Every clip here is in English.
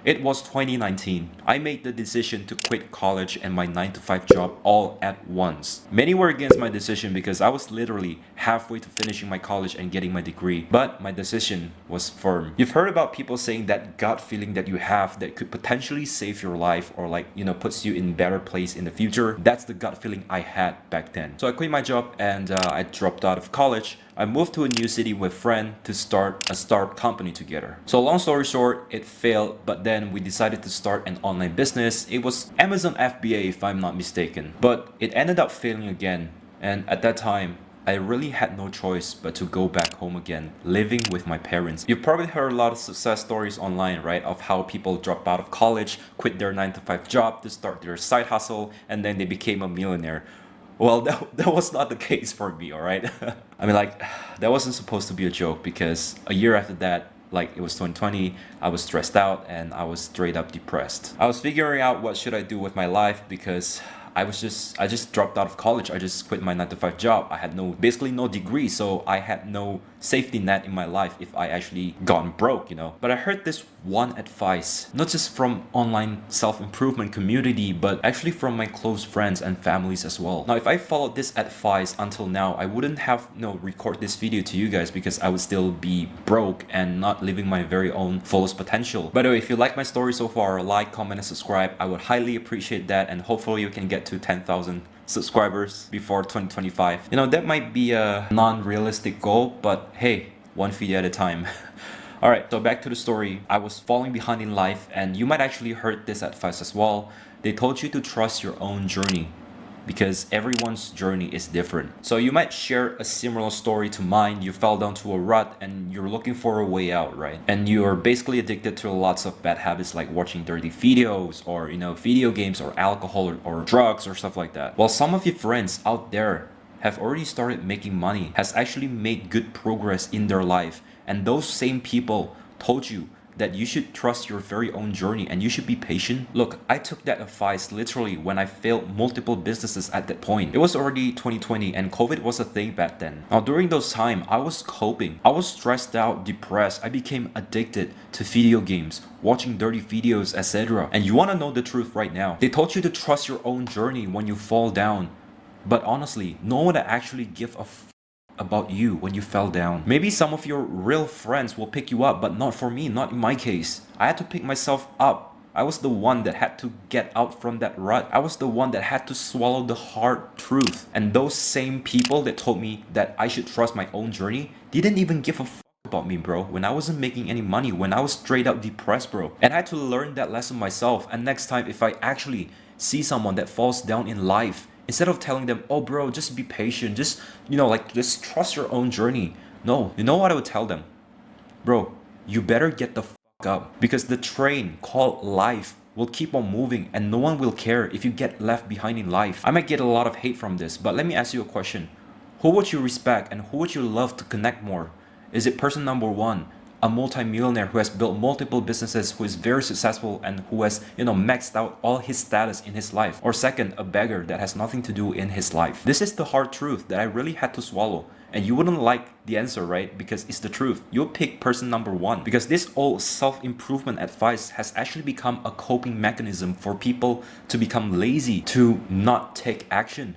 It was 2019. I made the decision to quit college and my 9 to 5 job all at once. Many were against my decision because I was literally halfway to finishing my college and getting my degree, but my decision was firm. You've heard about people saying that gut feeling that you have that could potentially save your life or puts you in a better place in the future. That's the gut feeling I had back then. So I quit my job and I dropped out of college. I moved to a new city with a friend to start a startup company together. So long story short, it failed, but then we decided to start an online business. It was Amazon FBA if I'm not mistaken, but it ended up failing again. And at that time, I really had no choice but to go back home again, living with my parents. You've probably heard a lot of success stories online, right? Of how people drop out of college, quit their 9 to 5 job to start their side hustle, and then they became a millionaire. Well, that was not the case for me, all right? I mean, that wasn't supposed to be a joke because a year after that, it was 2020, I was stressed out and I was straight up depressed. I was figuring out what should I do with my life because I just dropped out of college. I just quit my 9 to 5 job. I had basically no degree, so I had no safety net in my life if I actually gone broke, But I heard this one advice, not just from online self-improvement community, but actually from my close friends and families as well. Now, if I followed this advice until now, I wouldn't have record this video to you guys because I would still be broke and not living my very own fullest potential. By the way, if you like my story so far, like, comment, and subscribe. I would highly appreciate that, and hopefully you can get to 10,000 subscribers before 2025. That might be a non-realistic goal, but hey, one video at a time. Alright, so back to the story. I was falling behind in life, and you might actually heard this advice as well. They told you to trust your own journey because everyone's journey is different. So you might share a similar story to mine. You fell down to a rut and you're looking for a way out, right? And you're basically addicted to lots of bad habits like watching dirty videos or video games or alcohol or drugs or stuff like that. Well, some of your friends out there have already started making money, has actually made good progress in their life, and those same people told you that you should trust your very own journey and you should be patient. Look, I took that advice literally when I failed multiple businesses at that point. It was already 2020 and COVID was a thing back then. Now during those time, I was coping. I was stressed out, depressed. I became addicted to video games, watching dirty videos, etc. And you wanna know the truth right now. They told you to trust your own journey when you fall down. But honestly, no one actually give a about you when you fell down. Maybe some of your real friends will pick you up, but not for me, not in my case. I had to pick myself up. I was the one that had to get out from that rut. I was the one that had to swallow the hard truth. And those same people that told me that I should trust my own journey didn't even give a about me, bro, when I wasn't making any money, when I was straight up depressed, bro. And I had to learn that lesson myself. And next time, if I actually see someone that falls down in life, instead of telling them, oh bro, just be patient, just just trust your own journey. No, you know what I would tell them? Bro, you better get the fuck up, because the train called life will keep on moving and no one will care if you get left behind in life. I might get a lot of hate from this, but let me ask you a question. Who would you respect and who would you love to connect more? Is it person number one, a multi-millionaire who has built multiple businesses, who is very successful and who has, maxed out all his status in his life? Or second, a beggar that has nothing to do in his life? This is the hard truth that I really had to swallow. And you wouldn't like the answer, right? Because it's the truth. You'll pick person number one. Because this old self-improvement advice has actually become a coping mechanism for people to become lazy, to not take action.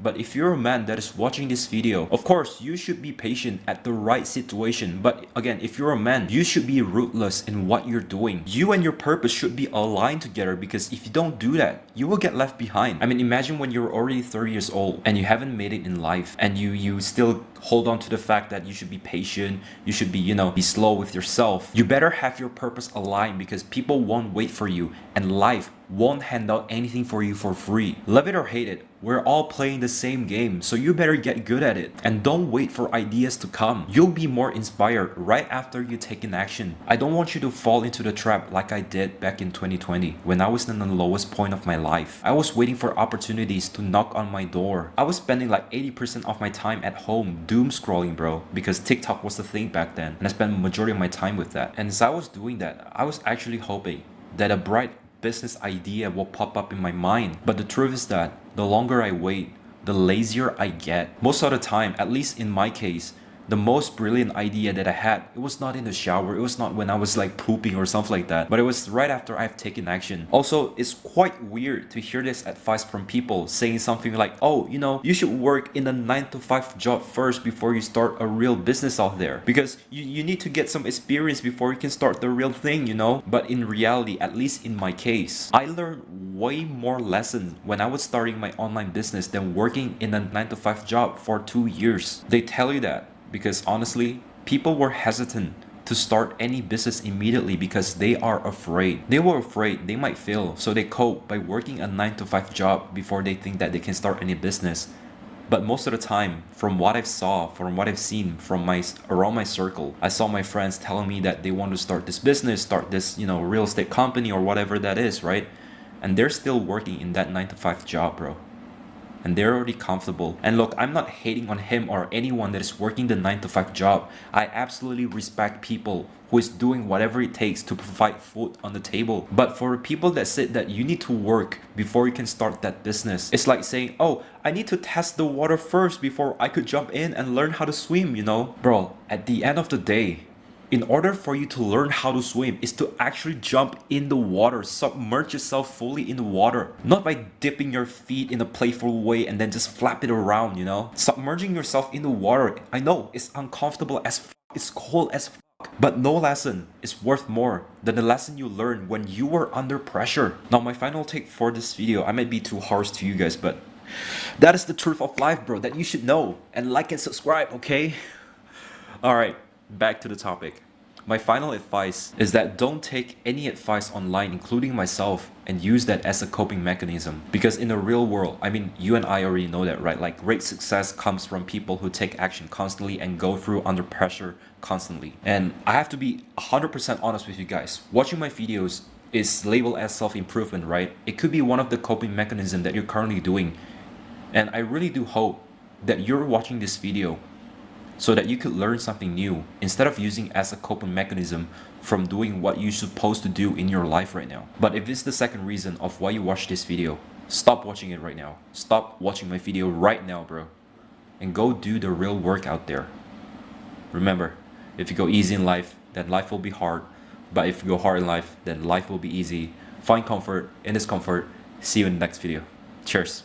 But if you're a man that is watching this video, of course, you should be patient at the right situation. But again, if you're a man, you should be ruthless in what you're doing. You and your purpose should be aligned together, because if you don't do that, you will get left behind. I mean, imagine when you're already 30 years old and you haven't made it in life and you still hold on to the fact that you should be patient, you should be, be slow with yourself. You better have your purpose aligned, because people won't wait for you and life won't hand out anything for you for free. Love it or hate it, we're all playing the same game, so you better get good at it. And don't wait for ideas to come. You'll be more inspired right after you take an action. I don't want you to fall into the trap like I did back in 2020 when I was in the lowest point of my life. I was waiting for opportunities to knock on my door. I was spending like 80% of my time at home doom scrolling, bro, because TikTok was the thing back then, and I spent the majority of my time with that. And as I was doing that, I was actually hoping that a bright business idea will pop up in my mind. But the truth is that the longer I wait, the lazier I get. Most of the time, at least in my case, The most brilliant idea that I had, it was not in the shower, it was not when I was like pooping or something like that, but it was right after I've taken action. Also, it's quite weird to hear this advice from people saying something like, oh, you know, you should work in a 9 to 5 job first before you start a real business out there, because you need to get some experience before you can start the real thing, you know. But in reality, at least in my case, I learned way more lessons when I was starting my online business than working in a 9 to 5 job for 2 years. They tell you that because honestly, people were hesitant to start any business immediately because they are afraid. They were afraid they might fail, so they cope by working a 9 to 5 job before they think that they can start any business. But most of the time, from what I've saw, from what I've seen from around my circle, I saw my friends telling me that they want to start this business, start this, you know, real estate company or whatever that is, right? And they're still working in that 9 to 5 job, bro. And they're already comfortable. And look, I'm not hating on him or anyone that is working the 9 to 5 job. I absolutely respect people who is doing whatever it takes to provide food on the table. But for people that said that you need to work before you can start that business, it's like saying, oh, I need to test the water first before I could jump in and learn how to swim, you know? Bro, at the end of the day, in order for you to learn how to swim is to actually jump in the water, submerge yourself fully in the water, not by dipping your feet in a playful way and then just flap it around, you know? Submerging yourself in the water, I know it's uncomfortable as fuck, it's cold as fuck, but no lesson is worth more than the lesson you learn when you were under pressure. Now, my final take for this video, I might be too harsh to you guys, but that is the truth of life, bro, that you should know. And like and subscribe, okay? Alright, back to the topic. My final advice is that don't take any advice online, including myself, and use that as a coping mechanism. Because in the real world, I mean, you and I already know that, right? Like, great success comes from people who take action constantly and go through under pressure constantly. And I have to be 100% honest with you guys. Watching my videos is labeled as self-improvement, right? It could be one of the coping mechanisms that you're currently doing. And I really do hope that you're watching this video so that you could learn something new instead of using as a coping mechanism from doing what you're supposed to do in your life right now. But if it's the second reason of why you watch this video, stop watching it right now. Stop watching my video right now, bro. And go do the real work out there. Remember, if you go easy in life, then life will be hard. But if you go hard in life, then life will be easy. Find comfort in discomfort. See you in the next video. Cheers.